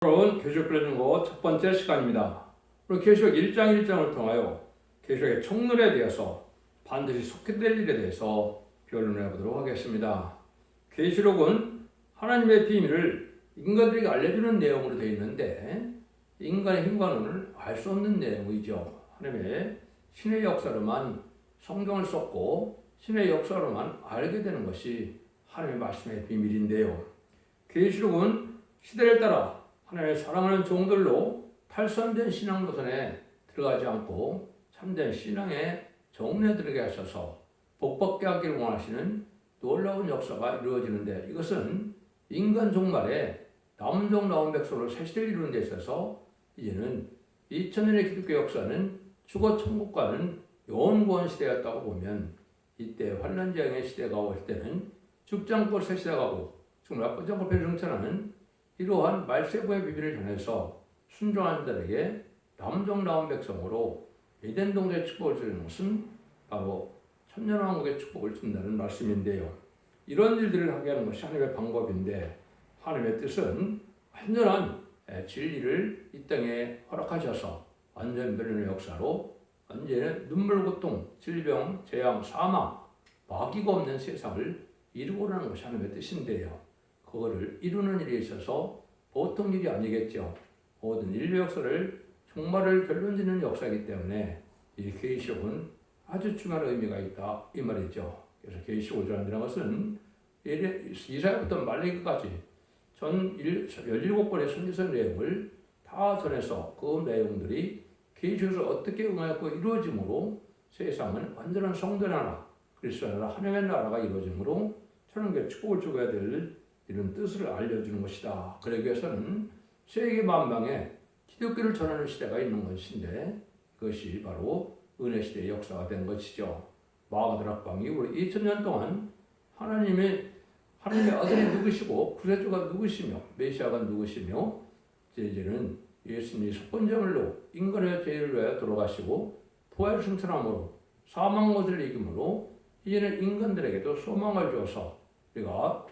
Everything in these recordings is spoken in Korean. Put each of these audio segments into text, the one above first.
오늘은 계시록 빌려준거 첫 번째 시간입니다. 오늘 계시록 1장 1장을 통하여 계시록의 총론에 대해서 반드시 속해될 일에 대해서 변론을 해보도록 하겠습니다. 계시록은 하나님의 비밀을 인간들에게 알려주는 내용으로 되어 있는데 인간의 힘과는 알 수 없는 내용이죠. 하나님의 신의 역사로만 성경을 썼고 신의 역사로만 알게 되는 것이 하나님의 말씀의 비밀인데요. 계시록은 시대를 따라 하나님의 사랑하는 종들로 탈선된 신앙 노선에 들어가지 않고 참된 신앙의 정례들에게 하셔서 복받게 하기를 원하시는 놀라운 역사가 이루어지는데, 이것은 인간 종말에 남은 종 나온 백성으로 새 시대를 이루는 데 있어서 이제는 2000년의 기독교 역사는 죽어 천국과는 영원구원 시대였다고 보면, 이때 환난재앙의 시대가 올 때는 죽지 않고 새 시대가 가고 죽지 않고 배승천하는 이러한 말세부의 비밀을 전해서 순종한 자들에게 남종 나온 백성으로 에덴 동산의 축복을 주는 것은 바로 천년왕국의 축복을 준다는 말씀인데요. 이런 일들을 하게 하는 것이 하나님의 방법인데, 하나님의 뜻은 완전한 진리를 이 땅에 허락하셔서 완전 변론의 역사로 언제는 눈물, 고통, 질병, 재앙, 사망, 마귀가 없는 세상을 이루고라는 것이 하나님의 뜻인데요. 그거를 이루는 일에 있어서 보통 일이 아니겠죠. 모든 인류 역사를 종말을 결론짓는 역사이기 때문에 이 계시록은 아주 중요한 의미가 있다 이 말이죠. 그래서 계시록을 전한다는 것은 이사야부터 말라기까지 전 17권의 선지서 내용을 다 전해서 그 내용들이 계시록에서 어떻게 응하였고 이루어짐으로 세상은 완전한 성도의 나라, 그리스도의 나라, 하나님의 나라가 이루어짐으로 천국의 축복을 주어야 될 이런 뜻을 알려주는 것이다. 그러기 위해서는 세계 만방에 기독교를 전하는 시대가 있는 것인데, 그것이 바로 은혜 시대의 역사가 된 것이죠. 마가다락방 이후로 2000년 동안 하나님의 아들이 누구시고 구세주가 누구시며 메시아가 누구시며, 이제는 예수님이 석번제물로 인간의 죄를 위하여 돌아가시고 부활 승천함으로 사망 모습을 이김으로 이제는 인간들에게도 소망을 주어서 우리가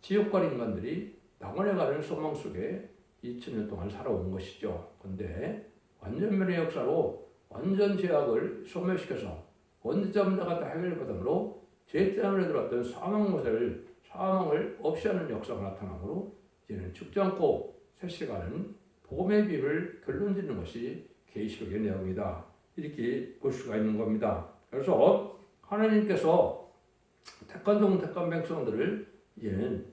지옥과 인간들이 낙원에 가는 소망 속에 2000년 동안 살아온 것이죠. 그런데 완전면의 역사로 완전 죄악을 소멸시켜서 언제쯤다가 다 해결받음으로 죄 때문에 들어왔던 사망을 없이 하는 역사가 나타나므로 이제는 죽지 않고 새시가는 복음의 비밀을 결론짓는 것이 계시록의 내용이다. 이렇게 볼 수가 있는 겁니다. 그래서 하나님께서 택한 백성들을 이제는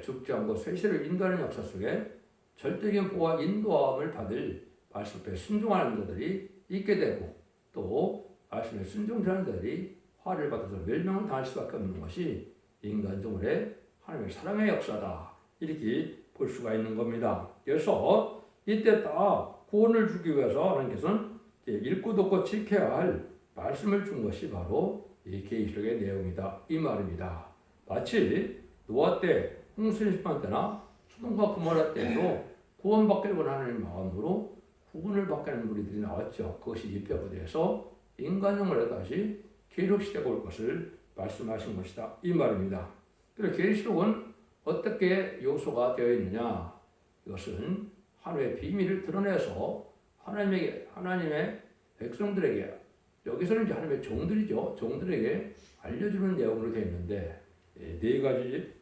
죽지 않고 새시대를 인도하는 역사 속에 절대적인 보호와 인도함을 받을 말씀에 순종하는 자들이 있게 되고, 또 말씀에 순종하는 자들이 화를 받아서 멸망을 당할 수밖에 없는 것이 인간적으로의 하나님의 사랑의 역사다. 이렇게 볼 수가 있는 겁니다. 그래서 이때 다 구원을 주기 위해서 하나님께서는 읽고 듣고 지켜야 할 말씀을 준 것이 바로 이 계시록의 내용이다 이 말입니다. 마치 노아 때, 홍수 심판 때나 소돔과 고모라 때에도 구원받기를 원하는 마음으로 구원을 받게 하는 무리들이 나왔죠. 그것이 입혀가 돼서 인간형을 다시 계시록 시대가 올 것을 말씀하신 것이다 이 말입니다. 그래서 계시록은 어떻게 요소가 되어 있느냐? 이것은 하나님의 비밀을 드러내서 하나님의 백성들에게, 여기서는 이제 하나님의 종들이죠. 종들에게 알려주는 내용으로 되어 있는데, 네 가지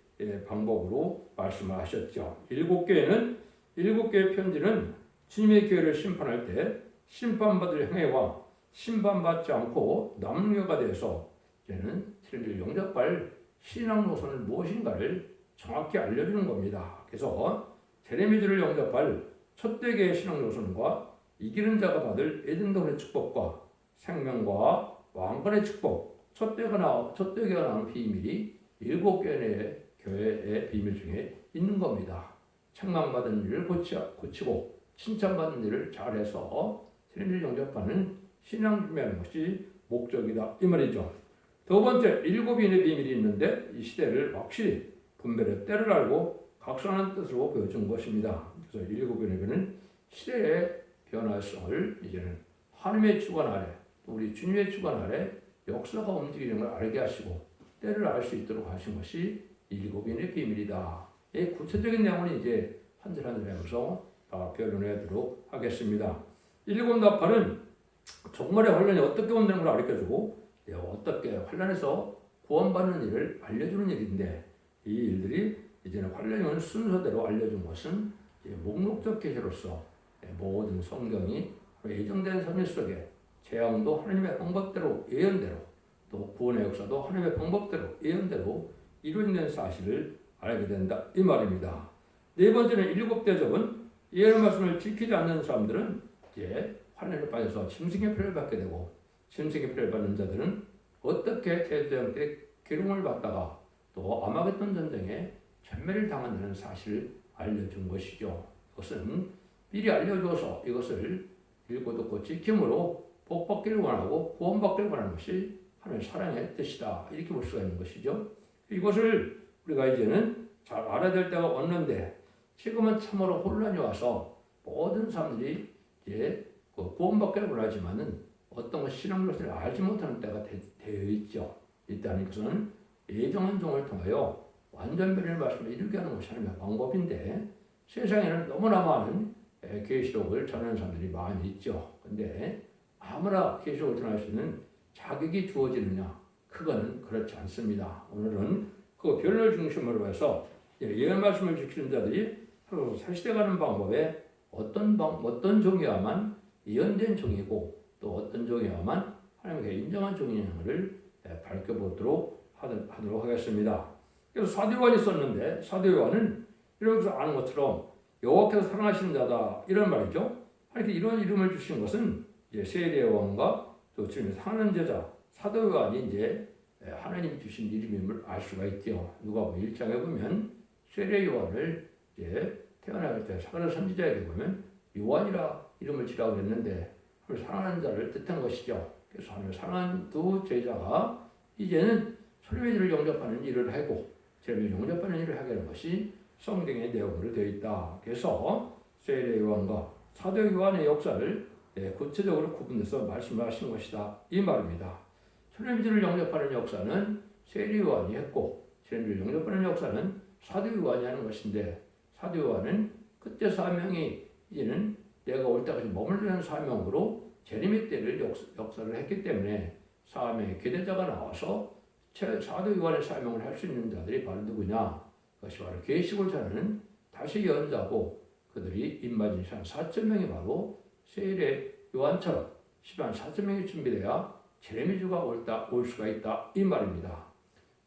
방법으로 말씀하셨죠. 7개의 편지는 주님의 교회를 심판할 때 심판받을 행위와 심판받지 않고 남녀가 돼서 이제는 진리를 영접할 신앙 노선을 무엇인가를 정확히 알려주는 겁니다. 그래서 제레미주를 영접할 첫째 개의 신앙 노선과 이기는 자가 받을 에덴 동산의 축복과 생명과 왕관의 축복, 첫째가 나오는 비밀이 7개의 교회의 비밀 중에 있는 겁니다. 책망받은 일을 고치고 칭찬받는 일을 잘해서 진리를 영접하는 신앙 준비하는 것이 목적이다 이 말이죠. 두 번째, 7인의 비밀이 있는데 이 시대를 확실히 분별의 때를 알고 각성하는 뜻으로 보여준 것입니다. 그래서 7인의 비밀은 시대의 변화성을 이제는 하나님의 주관 아래, 우리 주님의 주관 아래 역사가 움직이는 걸 알게 하시고 때를 알 수 있도록 하신 것이 7인의 비밀이다. 이 구체적인 내용은 이제 한 절 한 절 하면서 변론하도록 하겠습니다. 7 나팔은 종말의 환란이 어떻게 온다는 걸 알려주고 어떻게 환란에서 구원받는 일을 알려주는 일인데, 이 일들이 이제는 환란이 오는 순서대로 알려준 것은 목록적 계시로서 모든 성경이 예정된 선일 속에 재앙도 하나님의 방법대로 예언대로, 또 구원의 역사도 하나님의 방법대로 예언대로 이루어진 사실을 알게 된다 이 말입니다. 네 번째는 7 대접은 예언의 말씀을 지키지 않는 사람들은 이제 환란에 빠져서 짐승의 표를 받게 되고, 짐승의 표를 받는 자들은 어떻게 대제사장 때 기름을 받다가 또 아마겟돈 전쟁에 전멸을 당한다는 사실을 알려준 것이죠. 이것은 미리 알려줘서 이것을 읽고 듣고 지킴으로 복받기를 원하고 구원받기를 원하는 것이 하나님의 사랑의 뜻이다, 이렇게 볼 수가 있는 것이죠. 이것을 우리가 이제는 잘 알아야 될 때가 왔는데, 지금은 참으로 혼란이 와서 모든 사람들이 이제 구원받기를 원하지만은 어떤 신앙것을 알지 못하는 때가 되어 있죠. 일단 이것은 예정한 종을 통하여 완전 변의 말씀을 이루게 하는 것이 하나님의 방법인데, 세상에는 너무나 많은 계시록을 전하는 사람들이 많이 있죠. 근데 아무나 계시록을 전할 수 있는 자격이 주어지느냐? 그거는 그렇지 않습니다. 오늘은 그 변론을 중심으로 해서 예언 말씀을 지키는 자들이 서로 살시대가는 방법에 어떤 종이야만 예언된 종이고 또 어떤 종이야만 하나님께 인정한 종이냐를 밝혀보도록 하도록 하겠습니다. 그래서 사도 요한이 썼는데, 사도 요한은 이러면서 아는 것처럼 여호와께서 사랑하시는 자다 이런 말이죠. 하나님께 이런 이름을 주신 것은 이제 세례 요한과 또 주님의 사랑하는 제자 사도 요한이 이제 하나님이 주신 이름임을 알 수가 있죠. 누가복음 1장에 보면 세례 요한을 이제 태어날 때 사가랴 선지자에게 보면 요한이라 이름을 지라고 했는데, 사랑하는 자를 뜻한 것이죠. 그래서 하나님을 사랑하는 두 제자가 이제는 소리메들을 영접하는 일을 하고 제를 영접하는 일을 하게 하는 것이 성경의 내용으로 되어 있다. 그래서 세례 요한과 사도 요한의 역사를 구체적으로 구분해서 말씀하신 것이다 이 말입니다. 소리메들을 영접하는 역사는 세례 요한이 했고, 세례를 영접하는 역사는 사도 요한이 하는 것인데, 사도 요한은 그때 사명이 이제는 내가 올 때까지 머물러는 사명으로 재림의 때를 역사를 했기 때문에 사명의 계대자가 나와서 사도 요한의 사명을 할 수 있는 자들이 바로 누구냐? 그것이 바로 계시록을 전하는 다시 예언자고, 그들이 입맞은 시간 4,000명이 바로 세례 요한처럼 10만 4,000명이 준비되어야 재림의 주가 올 수가 있다 이 말입니다.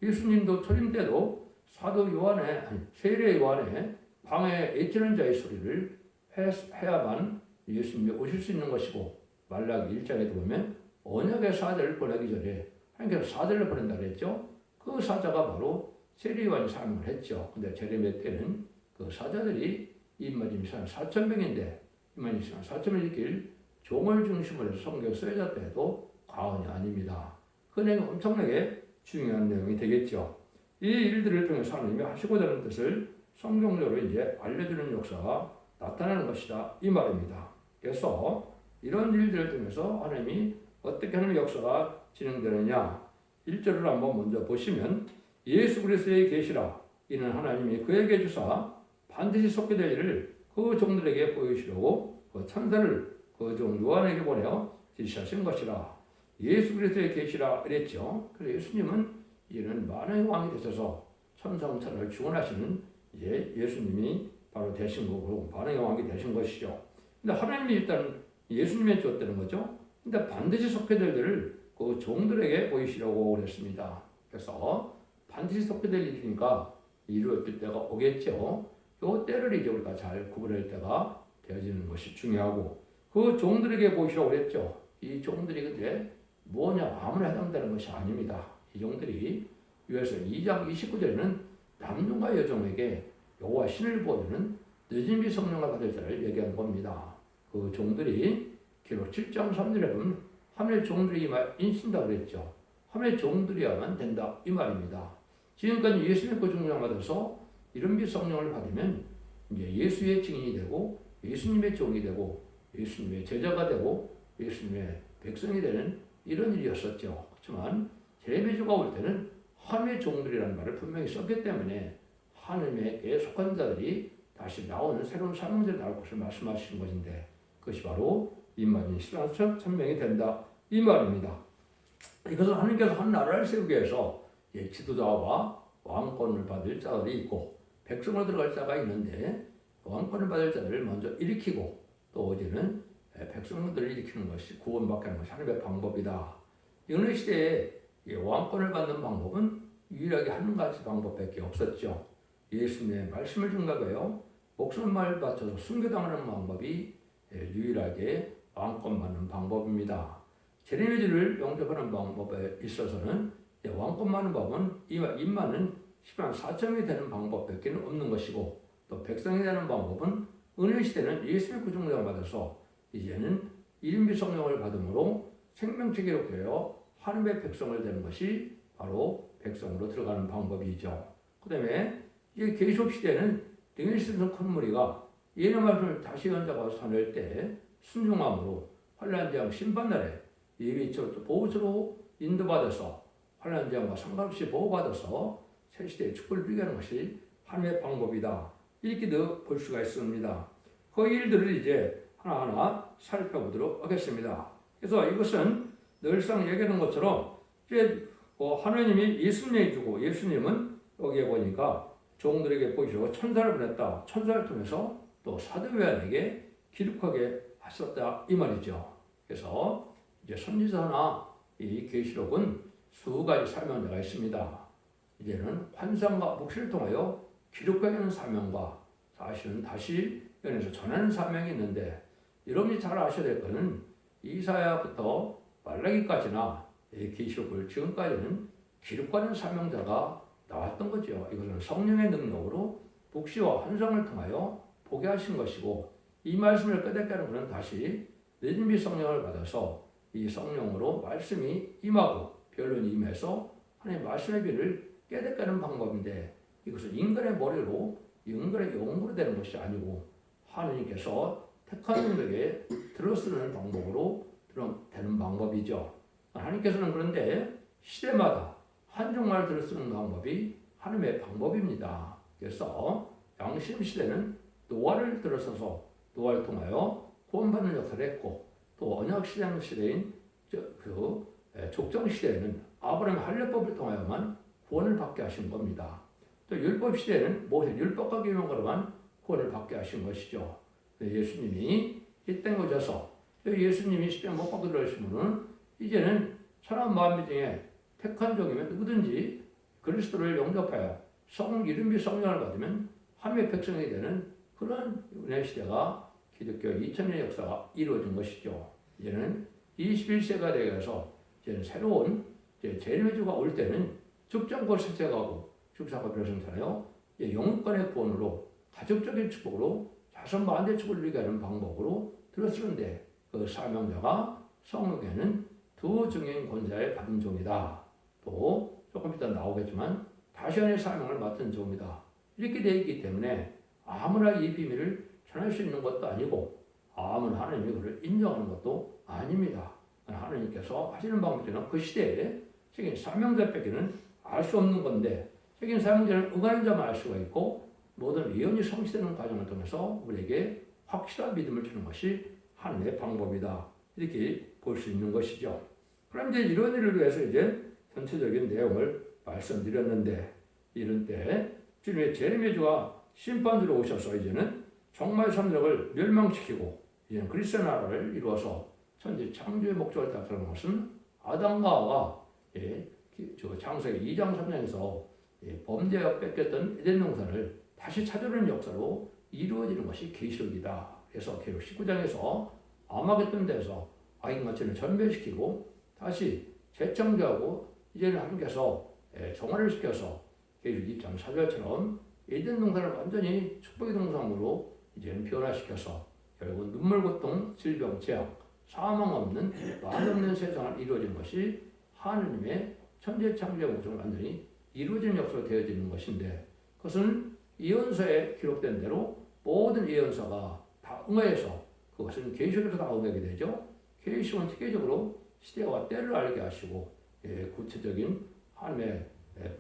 예수님도 초림 때도 사도 요한의 세례 요한의 광야에 애치는 자의 소리를 해야만 예수님이 오실 수 있는 것이고, 말라기 1장에도 보면 언약의 사자를 보내기 전에 하나님께서 사자를 보낸다 그랬죠. 그 사자가 바로 세례 요한이 사명을 했죠. 근데 재림의 때는 그 사자들이 입맞은 시간 4,000명인데 입맞은 시간 4,000명을 지킬 종을 중심으로 해서 성경 쓰여졌다 해도 과언이 아닙니다. 그 내용이 엄청나게 중요한 내용이 되겠죠. 이 일들을 통해서 하나님이 하시고자 하는 뜻을 성경적으로 이제 알려주는 역사가 나타나는 것이다 이 말입니다. 그래서 이런 일들을 통해서 하나님이 어떻게 하는 역사가 진행되느냐, 1절을 한번 먼저 보시면 예수 그리스도의 계시라 이는 하나님이 그에게 주사 반드시 속게 될 일을 그 종들에게 보이시려고 그 천사를 그 종 요한에게 보내어 지시하신 것이라. 예수 그리스도의 계시라 그랬죠. 그래서 예수님은 이는 만왕의 왕이 되셔서 천상천하를 주관하시는 이제 예수님이 바로 되신 거고 만왕의 왕이 되신 것이죠. 근데 하나님이 일단 예수님에 줬다는 거죠. 근데 반드시 속게 될 일을 그 종들에게 보이시려고 그랬습니다. 그래서 반드시 속게 될 일이니까 이루어질 때가 오겠죠. 이 때를 이제 우리가 잘 구분할 때가 되어지는 것이 중요하고, 그 종들에게 보이시라고 그랬죠. 이 종들이 근데 뭐냐, 아무나 해당되는 것이 아닙니다. 이 종들이 위에서 2장 29절에는 남종과 여종에게 여호와 신을 보여주는 늦은비 성령을 받을 자를 얘기한 겁니다. 그 종들이 기록 7장 3절에 보면 하늘의 종들이 인신다 그랬죠. 하늘의 종들이야만 된다 이 말입니다. 지금까지 예수 믿고 종령 받아서 이른비 성령을 받으면 이제 예수의 증인이 되고 예수님의 종이 되고 예수님의 제자가 되고 예수님의 백성이 되는 이런 일이었었죠. 그렇지만 재림의 주가 올 때는 하늘의 종들이라는 말을 분명히 썼기 때문에 하늘에게 속한 자들이 다시 나오는 새로운 사명자가 나올 것을 말씀하시는 것인데 그것이 바로 임마누엘 십자가 천명이 된다 이 말입니다. 이것은 하나님께서 한 나라를 세우기 위해서 지도자와 왕권을 받을 자들이 있고 백성으로 들어갈 자가 있는데 왕권을 받을 자들을 먼저 일으키고 또 이제는 백성들을 일으키는 것이 구원받게 하는 것이 하나님의 방법이다. 이런 시대에 왕권을 받는 방법은 유일하게 한 가지 방법밖에 없었죠. 예수님의 말씀을 증거하여 목숨을 바쳐서 순교당하는 방법이 유일하게 왕권 받는 방법입니다. 제레미야를 영접하는 방법에 있어서는 왕권 받는 법은 임마는 10만 4천이 되는 방법밖에 없는 것이고 또 백성이 되는 방법은 은혜 시대는 예수의 구속력을 받아서 이제는 이름비 성령을 받음으로 생명체 기록되어 하나님의 백성을 되는 것이 바로 백성으로 들어가는 방법이죠. 그 다음에 이제 계시록 시대는 등일시선 큰 무리가 예언의 말씀을 다시 연자가 선할 때 순종함으로 환난장 심판날에 예비처로 보호처로 인도받아서 환난장과 상관없이 보호받아서 새 시대의 축복을 누리게 하는 것이 하나님의 방법이다. 이렇게도 볼 수가 있습니다. 그 일들을 이제 하나하나 살펴보도록 하겠습니다. 그래서 이것은 늘상 얘기하는 것처럼 이제 하나님이 예수님에게 주고 예수님은 여기에 보니까 종들에게 보이시고 천사를 보냈다. 천사를 통해서 또 사도 요한에게 기록하게 하셨다 이 말이죠. 그래서 이제 선지서나 이 계시록은 수 가지 사명자가 있습니다. 이제는 환상과 묵시를 통하여 기록하는 사명과 사실은 다시 연해서 전하는 사명이 있는데 여러분이 잘 아셔야 될 것은 이사야부터 말라기까지나 계시록을 지금까지는 기록하는 사명자가 나왔던 거죠. 이것은 성령의 능력으로 묵시와 환상을 통하여 보게 하신 것이고 이 말씀을 깨닫게 하는 것은 다시 느림비 성령을 받아서 이 성령으로 말씀이 임하고 변론이 임해서 하나님의 말씀의 비를 깨닫게 하는 방법인데 이것은 인간의 머리로 인간의 영으로 되는 것이 아니고 하나님께서 택한 종에게 들어쓰는 방법으로 되는 방법이죠. 하나님께서는 그런데 시대마다 한 종말 들어쓰는 방법이 하나님의 방법입니다. 그래서 양심 시대는 노아를 들어서서 노아를 통하여 구원받는 역사를 했고 또 언약 시대인 족정 시대에는 아브라함의 할례법을 통하여만 구원을 받게 하신 겁니다. 또 율법 시대에는 모세 율법과 계명으로만 구원을 받게 하신 것이죠. 예수님이 이 땅에 오셔서 예수님이 십자가 못 박혀 들어가신 분은 이제는 사람 마음 중에 택한 종이면 누구든지 그리스도를 영접하여 이름비 성령을 받으면 하나님의 백성이 되는 그런 은혜 시대가 기독교 2000년 역사가 이루어진 것이죠. 이제는 21세가 되어서 이제는 새로운 재림의주가 올 때는 죽정권 세세가고 죽사가 별성잖아요. 영혼권의 구원으로 가족적인 축복으로 자손 만대 축복을 누리게 하는 방법으로 들어쓰는데 그 사명자가 성경에는 두 중인 권자의 받은 종이다. 또 조금 이따 나오겠지만 다시안의 사명을 맡은 종이다. 이렇게 되어 있기 때문에 아무나 이 비밀을 전할 수 있는 것도 아니고 아무나 하나님이 그를 인정하는 것도 아닙니다. 하나님께서 하시는 방법은 그 시대에 책임 사명자밖에는 알 수 없는 건데 책임 사명자는 응하는 자만 알 수가 있고 모든 예언이 성취되는 과정을 통해서 우리에게 확실한 믿음을 주는 것이 하나님의 방법이다. 이렇게 볼 수 있는 것이죠. 그럼 이제 이런 일을 위해서 이제 전체적인 내용을 말씀드렸는데 이런 때 주님의 재림의주가 심판주로 오셔서 이제는 정말 삼력을 멸망시키고 이제는 그리스도 나라를 이루어서 천지 창조의 목적을 달성하는 것은 아담과 하와가 창세기 2장 3장에서 범죄가 뺏겼던 에덴 동산을 다시 찾아오는 역사로 이루어지는 것이 계시록이다. 그래서 계시록 19장에서 아마겟돈 데서 악인같이를 전멸시키고 다시 재창조하고 이제는 하나님께서 정화를 시켜서 계시록 2장 4절처럼 에덴 동산을 완전히 축복의 동산으로 이제는 변화시켜서 결국 눈물, 고통, 질병, 재앙, 사망 없는 말 없는 세상을 이루어진 것이 하느님의 천재 창조의 목적을 완전히 이루어지는 역사로 되어지는 것인데 그것은 예언서에 기록된 대로 모든 예언서가 다 응하여서 그것은 계시록에서 다 응하게 되죠. 계시록은 특별적으로 시대와 때를 알게 하시고 구체적인 하나님의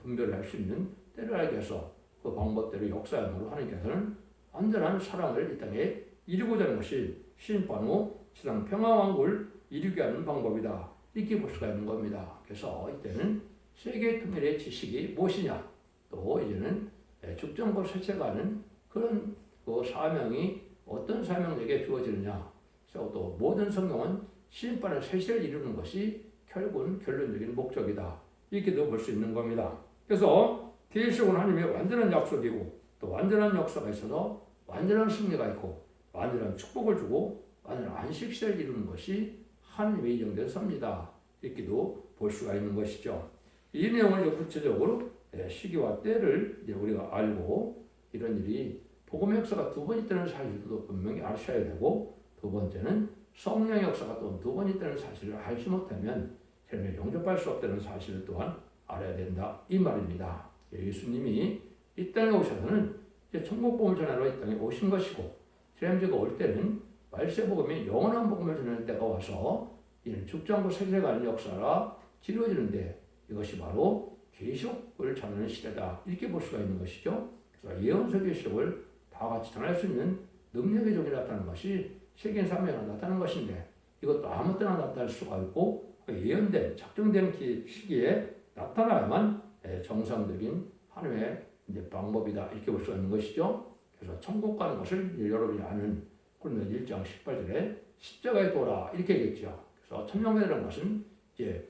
분별을 할 수 있는 때를 알게 해서 그 방법대로 역사형으로 하나님께서는 완전한 사랑을 이 땅에 이루고자 하는 것이 심판 후 세상 평화왕국을 이루게 하는 방법이다. 이렇게 볼 수가 있는 겁니다. 그래서 이때는 세계 통일의 지식이 무엇이냐, 또 이제는 죽정과 세체가는 그런 그 사명이 어떤 사명에게 주어지느냐, 그래서 또 모든 성경은 심판의 세세를 이루는 것이 결국은 결론적인 목적이다. 이렇게도 볼 수 있는 겁니다. 그래서 계시록은 하나님의 완전한 약속이고 또 완전한 역사가 있어서 완전한 승리가 있고 완전한 축복을 주고 완전한 안식시를 이루는 것이 하나님의 예정된 섭니다. 이렇게도 볼 수가 있는 것이죠. 이 내용을 구체적으로 시기와 때를 우리가 알고 이런 일이 복음의 역사가 두 번 있다는 사실도 분명히 아셔야 되고, 두 번째는 성령의 역사가 또 두 번 있다는 사실을 알지 못하면 삶을 영접할 수 없다는 사실을 또한 알아야 된다. 이 말입니다. 예수님이 이 땅에 오셔서는 이제 천국 복음을 전하러 이 땅에 오신 것이고, 제가 올 때는 말세 복음이 영원한 복음을 전하는 때가 와서 이는 죽지 않고 세세가는 역사라 지루어지는데 이것이 바로 계시록을 전하는 시대다. 이렇게 볼 수가 있는 것이죠. 그래서 예언서 계시록을 다 같이 전할 수 있는 능력의 종이 나타나는 것이 세계인 사명으로 나타나는 것인데, 이것도 아무 때나 나타날 수가 있고 예언된 작정된 시기에 나타나야만 정상적인 하나님의 이제 방법이다. 이렇게 볼 수가 있는 것이죠. 그래서 천국 가는 것을 여러분이 아는 고린도서 1장 18절에 십자가에 도라 이렇게 얘기했죠. 그래서 천명회라는 것은 이제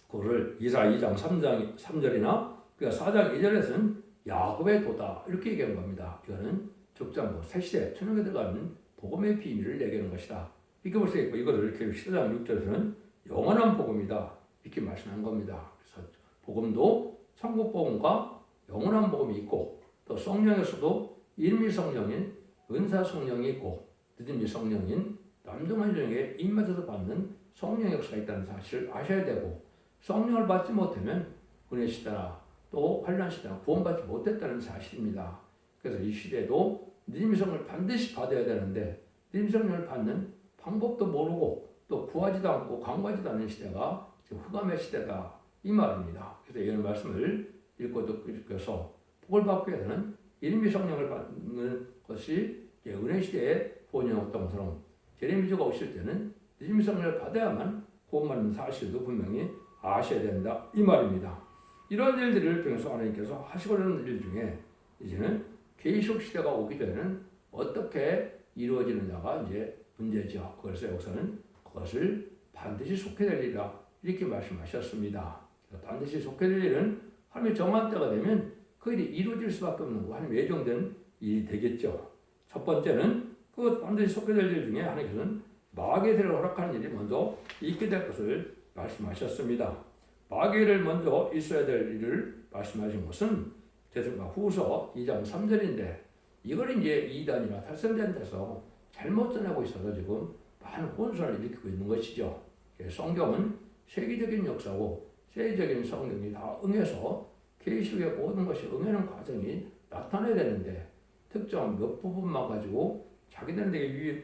그거를 이사 2장 3절이나 그러니까 4장 2절에서는 야곱의 도다 이렇게 얘기한 겁니다. 이거는 적장부 새시대 천국에 들어가는 복음의 비밀을 얘기하는 것이다. 이렇게 볼 수 있고, 이것을 14장 6절에서는 영원한 복음이다 이렇게 말씀한 겁니다. 그래서 복음도 천국 복음과 영원한 복음이 있고, 또 성령에서도 일미 성령인 은사 성령이 있고 믿음이 성령인 남정한 영에 입맞아서 받는 성령 역사가 있다는 사실을 아셔야 되고, 성령을 받지 못하면 은혜 시대나 또 환난 시대나 구원받지 못했다는 사실입니다. 그래서 이 시대도 믿음의 성령을 반드시 받아야 되는데 믿음의 성령을 받는 방법도 모르고 또 구하지도 않고 간구하지도 않는 시대가 지금 흑암의 시대다 이 말입니다. 그래서 이런 말씀을 읽고 듣고 읽어서 복을 받게 되는 믿음의 성령을 받는 것이 은혜 시대의 본영었던 것처럼 제레미야가 오실 때는 믿음의 성령을 받아야만 구원받는 사실도 분명히 아셔야 된다 이 말입니다. 이런 일들을 통해서 하나님께서 하시고 있는 일 중에 이제는 계시록 시대가 오기 전에는 어떻게 이루어지느냐가 이제 문제죠. 그래서 여기서는 그것을 반드시 속해 될 일이다 이렇게 말씀하셨습니다. 반드시 속해 될 일은 하나님의 정한 때가 되면 그 일이 이루어질 수밖에 없는 거, 하나님 예정된 일이 되겠죠. 첫 번째는 그 반드시 속해 될 일 중에 하나님께서는 마귀를 허락하는 일이 먼저 있게 될 것을 말씀하셨습니다. 마귀를 먼저 있어야 될 일을 말씀하신 것은 제사가 후서 2장 3절인데, 이걸 이제 이단이나 탈선된 데서 잘못 전하고 있어서 지금 많은 혼선을 일으키고 있는 것이죠. 성경은 세계적인 역사고 세계적인 성경이 다 응해서 계시록의 모든 것이 응하는 과정이 나타나야 되는데, 특정 몇 부분만 가지고 자기들에게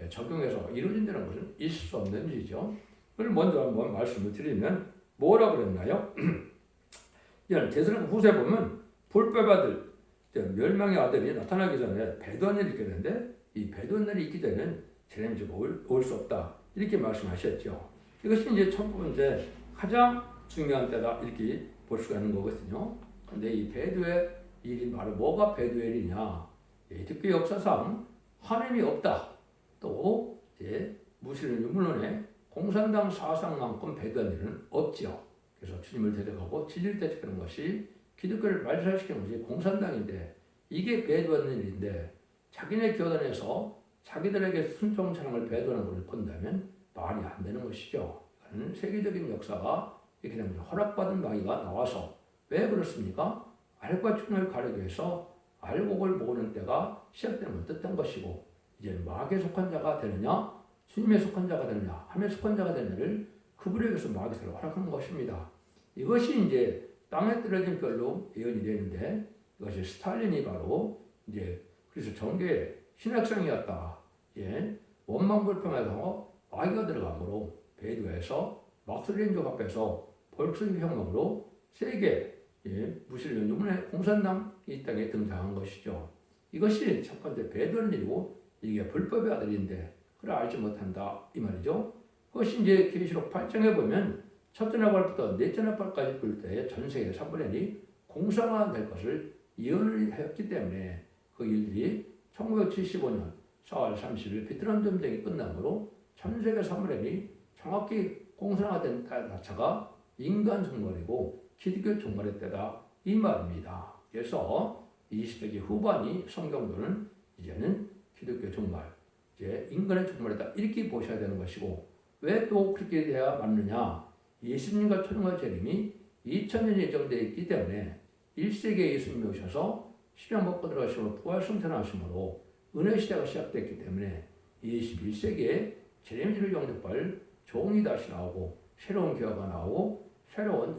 적용해서 이루어진다는 것은 있을 수 없는 일이죠. 그걸 먼저 한번 말씀을 드리면 뭐라 그랬나요? 제사장 후세 보면 불법아들, 멸망의 아들이 나타나기 전에 배도한 일이 있게 되는데, 이 배도한 일이 있기 전에는 제레미야가 올 수 없다 이렇게 말씀하셨죠. 이것이 이제 첫 번째 가장 중요한 때다 이렇게 볼 수가 있는 거거든요. 근데 이 배도의 일이 바로 뭐가 배도의 일이냐? 특히 역사상 하나님이 없다. 또 이제 무슬림 유물론에 공산당 사상만큼 배도한 일은 없지요. 그래서 주님을 데려가고 진리를 대적하는 것이 기독교를 말살시키는 것이 공산당인데, 이게 배도하는 일인데 자기네 교단에서 자기들에게 순종 찬양을 배도하는 것을 본다면 말이 안 되는 것이죠. 이거는 세계적인 역사가 이렇게 되면 허락받은 마귀가 나와서, 왜 그렇습니까? 알과 충을 가르기 위해서 알곡을 모으는 때가 시작되는 뜻한 것이고, 이제 마귀에 속한 자가 되느냐 주님에 속한 자가 되느냐 하나님에 속한 자가 되느냐를 구분하기 위해서 마귀를 허락하는 것입니다. 이것이 이제 땅에 떨어진 별로 예언이 되는데, 이것이 스탈린이 바로 이제 그래서 정교의 신학생이었다가 원망불평해서 마귀가 들어감으로 배도해서 막스린족 앞에서 볼크성혁명으로 세계 무슬림 유문의 공산당 이 땅에 등장한 것이죠. 이것이 첫 번째 배도는 일이고 이게 불법의 아들인데 그걸 알지 못한다 이 말이죠. 그것이 이제 계시록 8장에 보면 첫째 나발부터 넷째 나발까지 볼 때 전 세계 3분의 1이 공산화될 것을 예언을 했기 때문에 그 일들이 1975년 4월 30일 베트남 전쟁이 끝나므로 전 세계 3분의 1이 정확히 공산화된 때 자체가 인간 종말이고 기독교 종말의 때다 이 말입니다. 그래서 20세기 후반이 성경도는 이제는 기독교 종말, 이제 인간의 종말이다 이렇게 보셔야 되는 것이고 왜 또 그렇게 돼야 맞느냐? 예수님과 초등과 재림이 2000년 예정되어 있기 때문에 1세기에 예수님이 오셔서 십양 먹고 들어가시고 부활 승천하심으로 은혜 시대가 시작됐기 때문에 21세기에 재림주를 영접할 종이 다시 나오고 새로운 교회가 나오고 새로운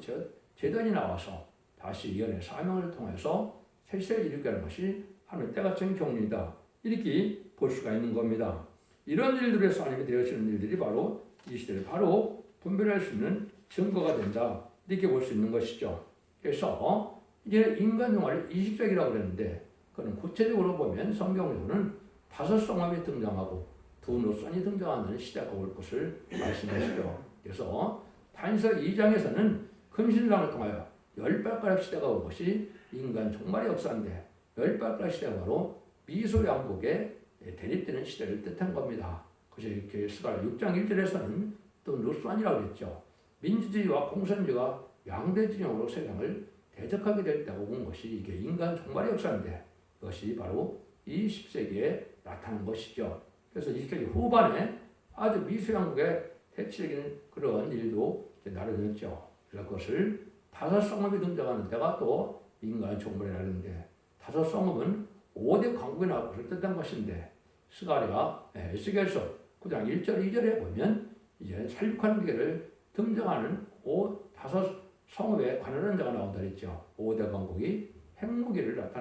제단이 나와서 다시 예언의 사명을 통해서 새 시대를 일으키게 하는 것이 하늘 때가 된 경륜이다. 이렇게 볼 수가 있는 겁니다. 이런 일들에서 하나님이 되어지는 일들이 바로 이 시대를 바로 분별할 수 있는 증거가 된다. 이렇게 볼 수 있는 것이죠. 그래서 이제 인간 종말을 20세기라고 그랬는데 그는 구체적으로 보면 성경으로는 5성읍이 등장하고 2노선이 등장하는 시대가 올 것을 말씀하시죠. 그래서 다니엘서 2장에서는 금신상을 통하여 10발가락 시대가 올 것이 인간 종말의 역사인데 10발가락 시대가 바로 미소양국에 대립되는 시대를 뜻한 겁니다. 그래서 이렇게 스가랴 6장 1절에서는 또 루스안이라고 했죠. 민주주의와 공산주의가 양대 진영으로 세상을 대적하게 될 때가 온 것이 이게 인간 종말의 역사인데 그것이 바로 20세기에 나타난 것이죠. 그래서 20세기 후반에 아주 미소양국에 대치적인 그런 일도 나타났죠. 그래서 그것을 5성읍이 등장하는 때가 또 인간 종말의 날인데 5성읍은 5대 강국이 나올 것을 뜻한 것인데 스가랴 에스겔서 9장 1절 2절에 보면 이제 살육하는 기계를 등장하는 5성읍에 관할하는 자가 나온다 그랬죠. 5대 강국이 핵무기를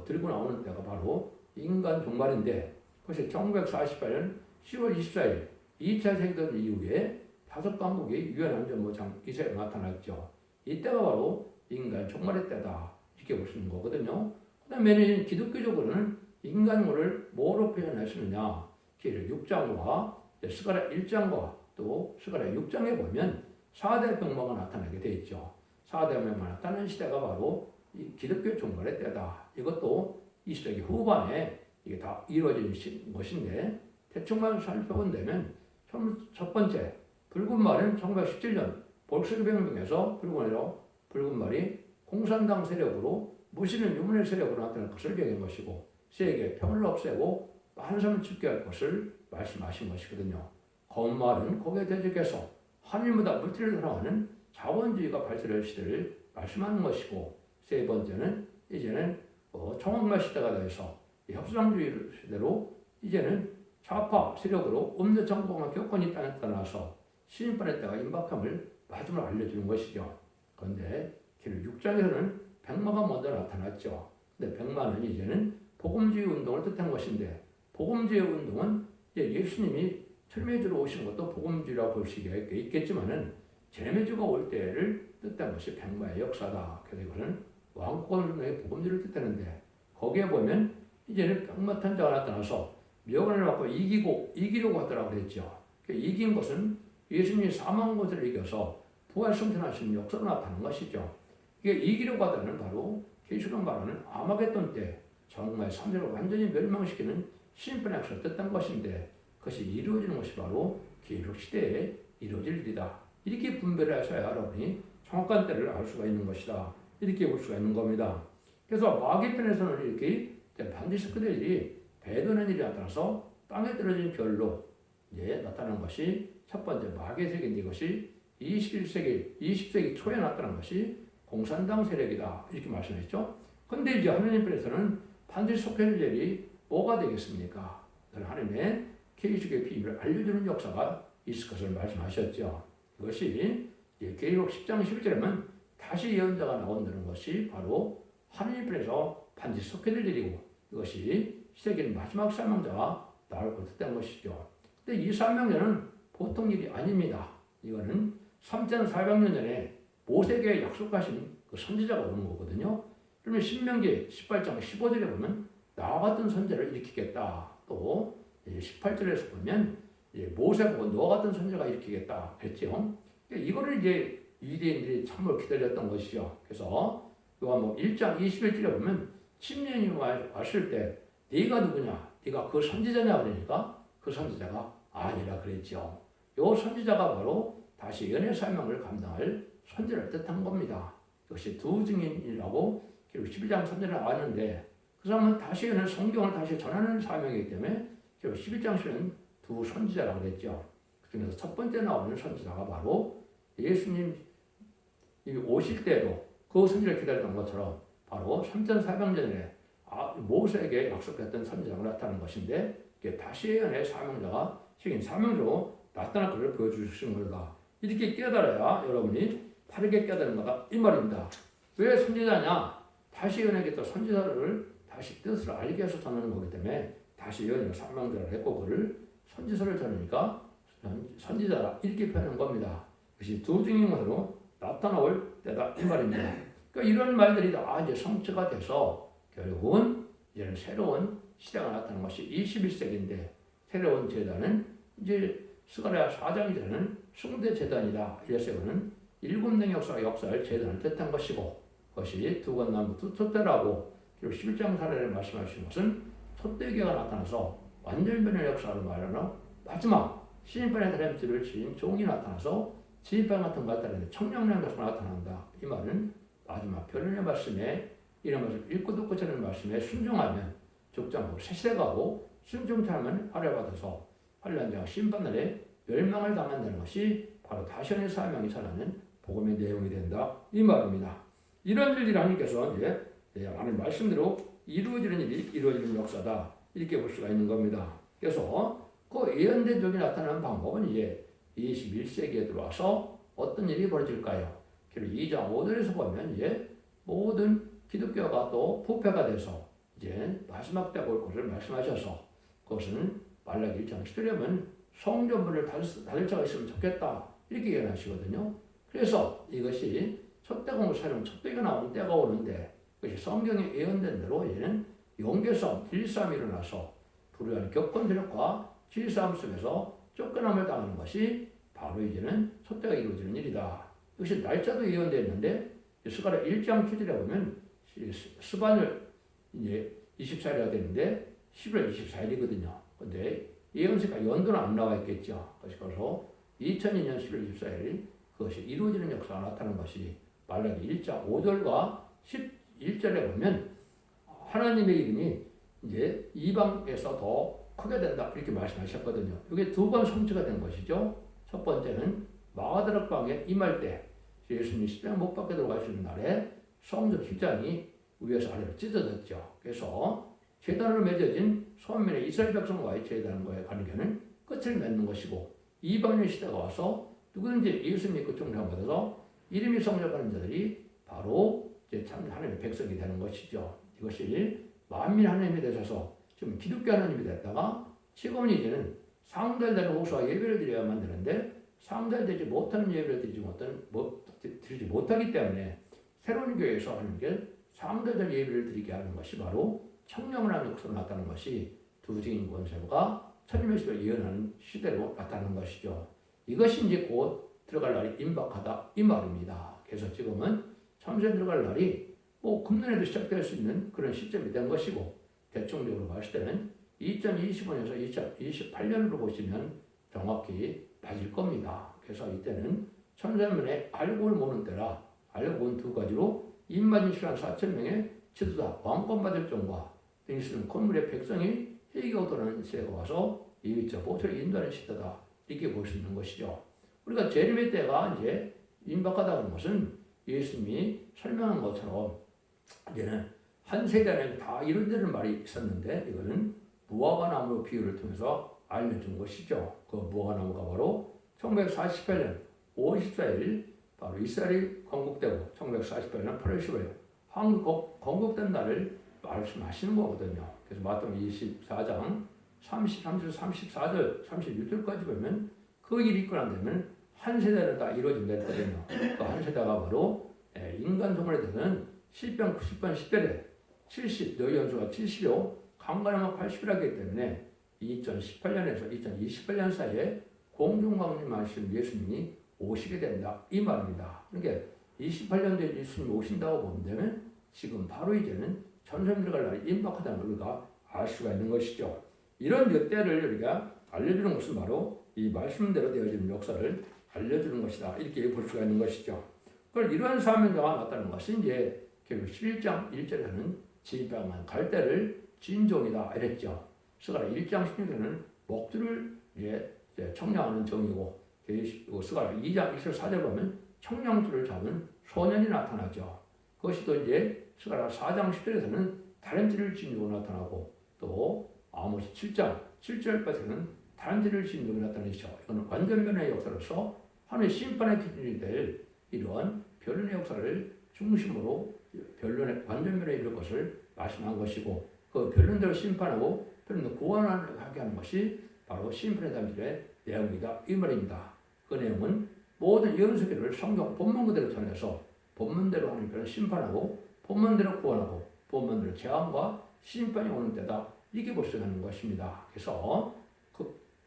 들고 나오는 때가 바로 인간 종말인데 그것이 1948년 10월 24일 2차 세계대전 이후에 5강국이 유엔 안전보장 이사회에 나타났죠. 이때가 바로 인간 종말의 때다 이렇게 볼 수 있는 거거든요. 그 다음에 기독교적으로는 인간물을 뭐로 표현하시느냐 계시록 6장과 스가랴 1장과 또 스가랴 6장에 보면 4대 병마가 나타나게 되어 있죠. 4대 병마가 나타나는 시대가 바로 이 기독교 종말의 때다. 이것도 20세기 후반에 이게 다 이루어진 것인데 대충만 살펴본다면 첫 번째 붉은 말은 1917년 볼셰비크혁명에서 붉은 말이 공산당 세력으로 무신은 유문의 세력으로 나타날 것을 얘기한 것이고 세계 평을 없애고 많은 사람을 죽게 할 것을 말씀하신 것이거든요. 검은 말은 거기에 대적해서 하늘보다 물질을 사랑하는 자본주의가 발달할 시대를 말씀하는 것이고 세 번째는 이제는 청원말 시대가 되어서 협상주의 시대로 이제는 좌파 세력으로 음대 정권과 교권이 땅에 떠나서 시인판의 때가 임박함을 마지막으로 알려주는 것이죠. 그런데 기록 6장에서는 백마가 먼저 나타났죠. 근데 백마는 이제는 복음주의 운동을 뜻한 것인데 복음주의 운동은 예수님이 철매주로 오신 것도 복음주의라고 볼 수 있겠지만은 재매주가 올 때를 뜻한 것이 백마의 역사다. 그래서 이거는 왕권의 복음주의를 뜻하는데 거기에 보면 이제는 백마탄 자가 나타나서 묘관을 받고 이기려고 하더라고 그랬죠. 이긴 것은 예수님이 사망한 것을 이겨서 부활 승천하신 역사로 나타나는 것이죠. 이게 이기려고 하다는 바로 계시록 말하는 아마겟돈 때 정말 삼세를 완전히 멸망시키는 심판의 역사를 뜻한 것인데 그것이 이루어지는 것이 바로 계시록 시대에 이루어질 일이다. 이렇게 분별을 하셔야 여러분이 정확한 때를 알 수가 있는 것이다. 이렇게 볼 수가 있는 겁니다. 그래서 마귀편에서는 이렇게 반드시 그들 일이 배도는 일이 나타나서 땅에 떨어진 별로 나타난 것이 첫 번째 마귀의 세계인데 이것이 20세기 초에 나타난 것이 공산당 세력이다. 이렇게 말씀했죠. 그런데 이제 하나님 편에서는 반드시 속해질 일이 뭐가 되겠습니까? 하나님의 계시록의 비밀을 알려주는 역사가 있을 것을 말씀하셨죠. 이것이 계시록 10장 11절에는 다시 예언자가 나온다는 것이 바로 하나님 편에서 반드시 속해질 일이고 이것이 시대기는 마지막 사명자가 나올 것을 뜻한 것이죠. 근데 이 사명자는 보통 일이 아닙니다. 이거는 3,400년 전에 모세에게 약속하신 그 선지자가 오는 거거든요. 그러면 신명기 18장 15절에 보면 나와 같은 선제를 일으키겠다. 또 18절에서 보면 모세 보고 너와 같은 선제가 일으키겠다 했죠. 이거를 이제 유대인들이 참으로 기다렸던 것이죠. 그래서 요한복음 1장 21절에 보면 침례인이 왔을 때 네가 누구냐? 네가 그 선지자냐? 그러니까 그 선지자가 아니라 그랬죠. 요 선지자가 바로 다시 연애 사명을 감당할 선지를 뜻한 겁니다. 역시 두 증인이라고 그리고 11장 3절에 나왔는데 그 사람은 다시 연애 성경을 다시 전하는 사명이기 때문에 11장 10절은 두 선지자라고 그랬죠. 그중에서 첫 번째 나오는 선지자가 바로 예수님 오실 때도 그 선지를 기다렸던 것처럼 바로 3,400년 전에 모세에게 약속했던 선지자가 나타나는 것인데 다시 예언의 사명자가 시긴 사명자로 나타날 것을 보여주신 겁니다. 이렇게 깨달아야 여러분이 바르게 깨달은 거다 이 말입니다. 왜 선지자냐? 다시 예언에게 또 선지자를 다시 뜻을 알게 해서 전하는 거기 때문에 다시 예언의 사명자를 했고 그를 선지서를 전하니까 선지자라 이렇게 표현한 겁니다. 그것이 두 증인 것으로 나타나올 때다 이 말입니다. 그러니까 이런 말들이 다 이제 성취가 돼서 결국은 이제는 새로운 시대가 나타나는 것이 21세기인데 새로운 제단은 이제 스가랴 4장이라는 숭대 제단이다. 이래서 이거는 일곱 능력사 역사를 제단을 뜻한 것이고 그것이 두건나무 톳대라고 그리고 11장 사례를 말씀하신 것은 톳대기가 나타나서 완전변의 역사를 말하는 마지막 신인반의 다림질을 지닌 종이 나타나서 지휘반 같은 것 같다는 청량량 것으로 나타난다. 이 말은 마지막 변론의 말씀에 이런 것을 읽고 듣고 전하는 말씀에 순종하면 족장으로 새 시대가 오고 순종치 않으면 할례 받아서 환란자가 심판날에 멸망을 당한다는 것이 바로 다시연의 사명이 전하는 복음의 내용이 된다. 이 말입니다. 이런 일들이 하나님께서 이제 하나님 말씀대로 이루어지는 일이 이루어지는 역사다. 이렇게 볼 수가 있는 겁니다. 그래서 그 예언된 적이 나타나는 방법은 이제 21세기에 들어와서 어떤 일이 벌어질까요? 그리고 2장 5절에서 보면 이제 모든 기독교가 또 부패가 돼서 이제 마지막 때가 올 것을 말씀하셔서 그것은 말라기 1장 10절에 보면 성전문을 닫을 자가 있으면 좋겠다 이렇게 예언하시거든요. 그래서 이것이 첫대공을 사용 첫대가 나오는 때가 오는데 그것이 성경에 예언된 대로 얘는 용계싸움, 질싸움이 일어나서 불의한 격건세력과 질싸움 속에서 쫓겨남을 당하는 것이 바로 이제는 첫대가 이루어지는 일이다. 이것이 날짜도 예언되어 있는데 스가랴 1장 7절에 보면 스반을 이제 24일이가 되는데 11월 24일이거든요. 근데 예언서가 연도는 안 나와 있겠죠. 그래서 2002년 11월 24일 그것이 이루어지는 역사가 나타나는 것이 말라기 1장 5절과 11절에 보면 하나님의 이름이 이제 이방에서 더 크게 된다 이렇게 말씀하셨거든요. 이게 두 번 성취가 된 것이죠. 첫 번째는 마가다락방에 임할 때 예수님이 십자가 못 박혀 들어가시는 날에 성전 휘장이 위에서 아래로 찢어졌죠. 그래서 제단으로 맺어진 소면의 이스라엘 백성과의 제단과의 관계는 끝을 맺는 것이고 이방인의 시대가 와서 누구든지 예수 믿고 종교받아서 이름이 성적하는 자들이 바로 이제 참 하나님의 백성이 되는 것이죠. 이것이 만민 하나님이 되셔서 지금 기독교 하나님이 됐다가 지금은 이제는 상달되는 호수와 예배를 드려야만 되는데 상달되지 못하는 예배를 드리지 못하기 때문에 새로운 교회에서 하는 게 상달된 예배를 드리게 하는 것이 바로 청령을 하는 역사로 나타나는 것이 두 증인 권세가 천일의 시대를 예언하는 시대로 나타나는 것이죠. 이것이 이제 곧 들어갈 날이 임박하다 이 말입니다. 그래서 지금은 참새 들어갈 날이 금년에도 시작될 수 있는 그런 시점이 된 것이고 대충적으로 봤을 때는 2025년에서 2028년으로 보시면 정확히 맞을 겁니다. 그래서 이때는 천사문에 알고를 모는 때라 알고 본 두 가지로 입맞은 시간 4,000명의 지도자 왕권 받을 종과 등수는 건물의 백성이 회개하고 돌아오는 시대가 와서 이위적 보초를 인도하는 시대다 이렇게 볼 수 있는 것이죠. 우리가 재림의 때가 이제 임박하다는 것은 예수님이 설명한 것처럼 이제는 한 세대 안에 다 이룬다는 말이 있었는데 이거는 무화과 나무 비유를 통해서 알려준 것이죠. 그 무화과 나무가 바로 1948년 5월 14일 바로 이스라엘이 건국되고 1948년 8월 15일 한국 건국된 날을 말씀하시는 거거든요. 그래서 마태복음 24장 33절, 34절, 36절까지 보면 그 일이 있고 난 다음에 한 세대는 다 이루어진다 했거든요. 그 한 세대가 바로 인간 동물에 대해서는 10편, 90편, 10대래 70, 너희 연수가 70요 한가람은 80이라기 때문에 2018년에서 2028년 사이에 공중강림하신 예수님이 오시게 된다 이 말입니다. 그러니까 28년도에 예수님이 오신다고 본다면 지금 바로 이제는 천사님 들어갈 날이 임박하다는 걸 우리가 알 수가 있는 것이죠. 이런 역대를 우리가 알려주는 것은 바로 이 말씀대로 되어지는 역사를 알려주는 것이다 이렇게 볼 수가 있는 것이죠. 그걸 이러한 사명자가 나타나는 것은 이제 결국 11장 1절에는 지방한 갈대를 진종이다 이랬죠. 스가랴 1장 16절에는 목줄을 이제 청량하는 종이고 스가랴 2장 1절 4절 보면 청량줄을 잡은 소년이 나타나죠. 그것이 또 이제 스가랴 4장 10절에서는 다람쥐를 진종으로 나타나고 또 아모스 7장 7절까지는 다람쥐를 진종으로 나타나죠. 이거는 완전변의 역사로서 하나님의 심판의 기준이 될 이러한 변론의 역사를 중심으로 변론의 완전변에 이를 것을 말씀한 것이고 그 변론대로 심판하고 변론을 구원하게 하는 것이 바로 심판의 단절의 내용이다 이 말입니다. 그 내용은 모든 예언서기를 성경 본문 그대로 전해서 본문대로 하나님께서 심판하고 본문대로 구원하고 본문대로 재앙과 심판이 오는 때다 이렇게 볼 수 있는 것입니다. 그래서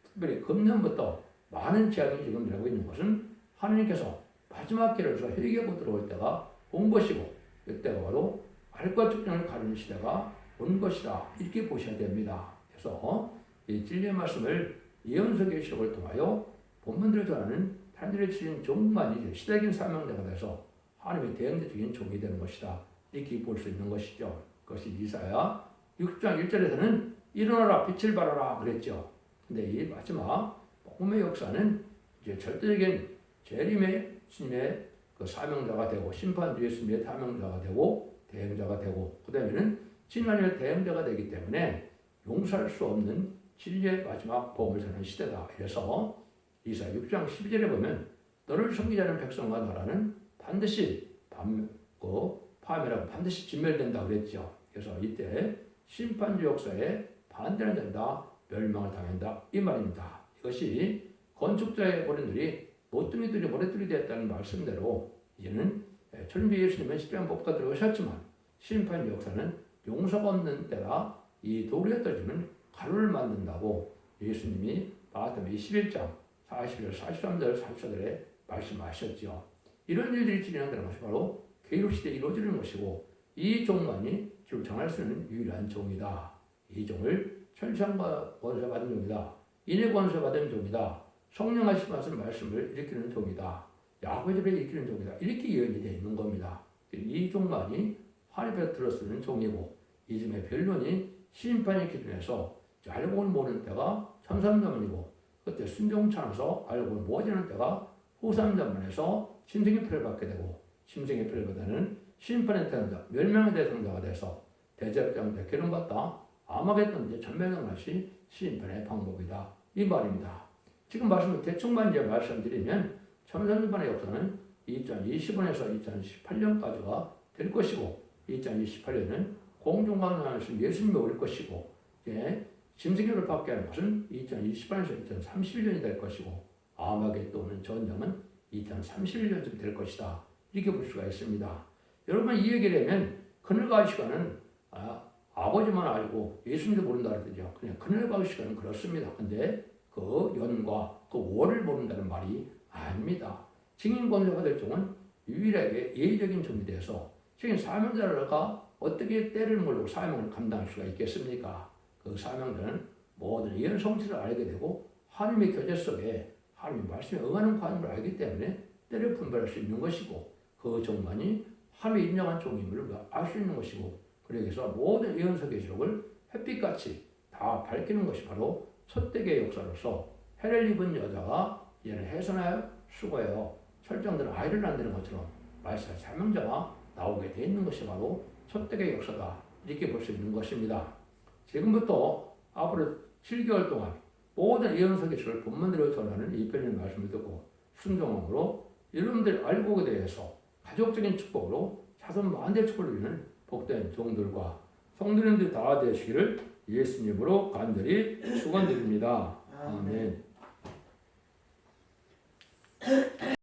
특별히 금년부터 많은 재앙이 지금 일어나고 있는 것은 하나님께서 마지막 기회로서 회개하고 들어올 때가 온 것이고 이때가 바로 알과 축전을 가르는 시대가 온 것이다 이렇게 보셔야 됩니다. 그래서 이 진리의 말씀을 예언서 계시록을 통하여 본문대로 전하는 하나님의 주신 종만이 시대적인 사명자가 돼서 하나님의 대응적인 종이 되는 것이다 이렇게 볼 수 있는 것이죠. 그것이 이사야 6장 1절에서는 일어나라 빛을 발하라 그랬죠. 근데 이 마지막 복음의 역사는 이제 절대적인 재림의 주님의 그 사명자가 되고 심판 뒤에 예수님의 사명자가 되고 대행자가 되고 그 다음에는 진하님의 대행자가 되기 때문에 용서할 수 없는 진리의 마지막 복음을 전하는 시대다. 그래서 이사야 6장 12절에 보면 너를 섬기지 않은 백성과 나라는 반드시 파멸하고 반드시 진멸된다 그랬죠. 그래서 이때 심판주 역사에 반대는 된다, 멸망을 당한다 이 말입니다. 이것이 건축자의 어른들이 모퉁이들이 모래들이 되었다는 말씀대로 이제는 천주 예수님은 십자가 법과 들어오셨지만 심판주 역사는 용서가 없는 때라 이 돌에 떨어지면 가루를 만든다고 예수님이 마태복음 21장 41절 43절 44절에 말씀하셨죠. 이런 일들이 진행되는 것이 바로 계율 시대에 이루어지는 것이고 이 종만이 주를 정할 수 있는 유일한 종이다. 이 종을 천상과 권세 받은 종이다. 인의 권세 받은 종이다. 성령 하시는 말씀을 일으키는 종이다. 야곱의 집에 일으키는 종이다. 이렇게 예언이 되어 있는 겁니다. 이 종만이 하나님께 들어쓰는 종이고 이 중에 변론이 심판의 기준에서 알고는 모르는 때가 천삼자문이고 그때 순종차에서 알고는 모르는 때가 후삼자문에서 심생의 표를 받게 되고 심생의 표를 받는 심판의 대상자, 멸망의 대상자가 돼서 대제사장 때 기름받다 아마겟돈 이제 전멸한 것이 심판의 방법이다 이 말입니다. 지금 말씀을 대충만 이제 말씀드리면 천상심판의 역사는 2025년에서 2018년까지가 될 것이고 2028년은 공중강림하신 예수님이 올 것이고 이제 짐승교를 받게 하는 것은 2028년에서 2031년이 될 것이고 아마겟돈은 전쟁은 2031년쯤 될 것이다 이렇게 볼 수가 있습니다. 여러분 이 얘기를 하면 그늘과 시간은 아버지만 알고 예수님도 모른다 그러죠. 그냥 그늘과 시간은 그렇습니다. 근데 그 연과 그 월을 모른다는 말이 아닙니다. 증인 권세가 될 종은 유일하게 예의적인 종이 돼서 증인 사명자가 어떻게 때를 모르고 사명을 감당할 수가 있겠습니까? 그 사명자는 모든 예언 성취를 알게 되고 하나님의 교제 속에 하나님의 말씀에 응하는 과정을 알기 때문에 때를 분별할 수 있는 것이고 그 종만이 하나님의 인정한 종임을 알 수 있는 것이고 그래서 모든 예언서 계시록을 햇빛같이 다 밝히는 것이 바로 첫대의 역사로서 해를 입은 여자가 얘는 해선하여 수고해요. 철장들은 아이를 낳는 것처럼 말씀 사명자가 나오게 돼 있는 것이 바로 첫대의 역사다. 이렇게 볼 수 있는 것입니다. 지금부터 앞으로 7개월 동안 모든 예언서 계시록을 본문대로 전하는 이 편의 말씀을 듣고 순종함으로 여러분들 알고 대해서 가족적인 축복으로 자손 만대 축복을 누리는 복된 종들과 성도님들 다 되시기를 예수님으로 간절히 축원드립니다. 아멘.